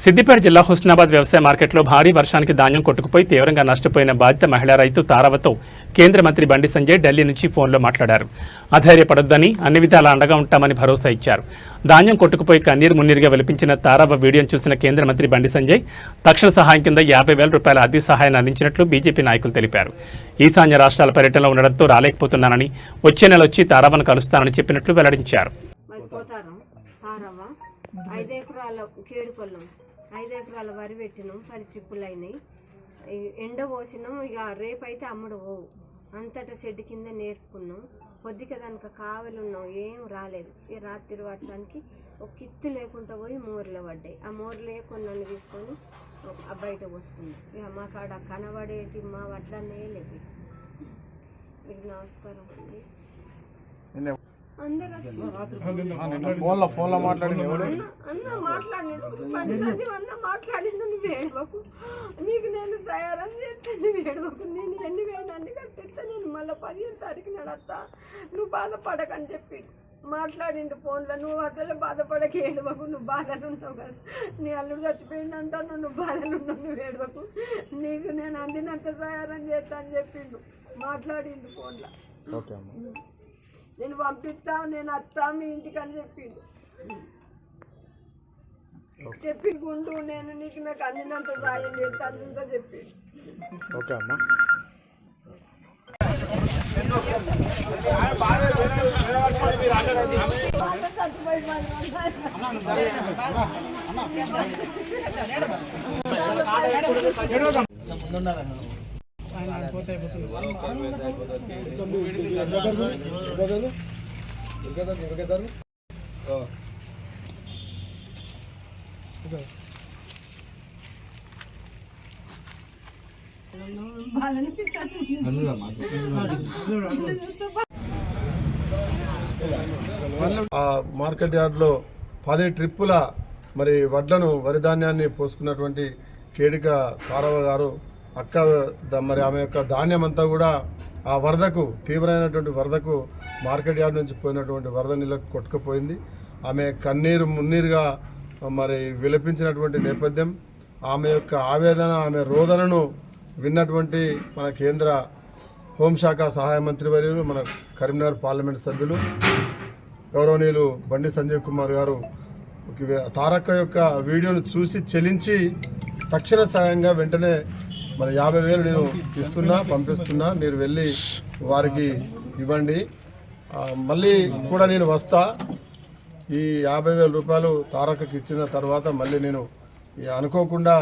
సిద్దిపేట జిల్లా హుస్నాబాద్ వ్యవసాయ మార్కెట్లో భారీ వర్షానికి ధాన్యం కొట్టుకుపోయి తీవ్రంగా నష్టపోయిన బాధిత మహిళా రైతు తారావతో కేంద్ర మంత్రి బండి సంజయ్ ఢిల్లీ నుంచి ఫోన్లో మాట్లాడారు. అధైర్యపడొద్దని, అన్ని విధాలా అండగా ఉంటామని భరోసా ఇచ్చారు. ధాన్యం కొట్టుకుపోయి కన్నీరు మున్నీరుగా విలపించిన తారావ వీడియోను చూసిన కేంద్ర మంత్రి బండి సంజయ్ తక్షణ సహాయం కింద 50,000 రూపాయల ఆర్థిక సహాయాన్ని అందించినట్లు బీజేపీ నాయకులు తెలిపారు. ఈశాన్య రాష్ట్రాల పర్యటనలో ఉండడంతో రాలేకపోతున్నానని, వచ్చే నెల వచ్చి తారావను కలుస్తానని చెప్పినట్లు వెల్లడించారు. 5 ఎకరాల కేడుకొల్లం 5 ఎకరాల వరి పెట్టినాం. 10 ట్రిప్పులు అయినాయి. ఎండ పోసినాం. ఇక రేపైతే అమ్ముడు పోవు. అంతటా షెడ్ కింద నేర్పుకున్నాం. కొద్దిగా దానికి కావలు ఉన్నాం. ఏం రాలేదు. ఈ రాత్రి వర్షానికి ఒక కిత్తు లేకుండా పోయి మోర్లు పడ్డాయి. ఆ మోర్లే కొన్ని తీసుకొని బయట పోసుకున్నాం. ఇక మా కాడ కనబడేటి మా వడ్లనే లేదు. మీకు నమస్కారం అండి. ఫోన్లో మాట్లాడింది మాట్లాడిండు. నువ్వు ఏడవకు, నీకు నేను సహాయం చేస్తే నువ్వు ఏడవకు. నేను ఎన్ని వేదాన్ని కట్టిస్తా, నేను మళ్ళీ 15వ తారీఖు నడస్తా, నువ్వు బాధపడకని చెప్పి మాట్లాడిండు ఫోన్లో. నువ్వు అసలు బాధపడక ఏడవకు, నువ్వు బాధలు ఉన్నావు కదా, నీ అల్లుడు చచ్చిపోయిందంటాను, నువ్వు బాధలు ఉన్నావు, నువ్వు ఏడవకు, నీకు నేను అందినంత సహాయం చేస్తా అని చెప్పిండు. మాట్లాడిండు ఫోన్లో. నేను పంపిస్తా, నేను వస్తా మీ ఇంటికి అని చెప్పిండు. చెప్పుకుంటూ నేను నీకు నాకు అందినంత సాయం చేస్తాను అంతా చెప్పిండు. ఓకే అమ్మా. మార్కెట్ యార్డ్లో 10 ట్రిప్పుల మరి వడ్లను వరి ధాన్యాన్ని పోసుకున్నటువంటి కేడిక తారవ గారు అక్క మరి ఆమె యొక్క ధాన్యం అంతా కూడా ఆ వరదకు తీవ్రమైనటువంటి వరదకు మార్కెట్ యార్డ్ నుంచి పోయినటువంటి వరద నీళ్ళకు కొట్టుకుపోయింది. ఆమె కన్నీరు మున్నీరుగా మరి విలపించినటువంటి నేపథ్యం, ఆమె యొక్క ఆవేదన, ఆమె రోదనను విన్నటువంటి మన కేంద్ర హోంశాఖ సహాయ మంత్రి వర్యులు, మన కరీంనగర్ పార్లమెంట్ సభ్యులు గౌరవనీయులు బండి సంజయ్ కుమార్ గారు తారక్క యొక్క వీడియోను చూసి చెలించి తక్షణ సాయంగా వెంటనే మరి 50,000 నేను ఇస్తున్నా, పంపిస్తున్నా, మీరు వెళ్ళి వారికి ఇవ్వండి, మళ్ళీ కూడా నేను వస్తా. ఈ 50,000 రూపాయలు తారకకి ఇచ్చిన తర్వాత మళ్ళీ నేను అనుకోకుండా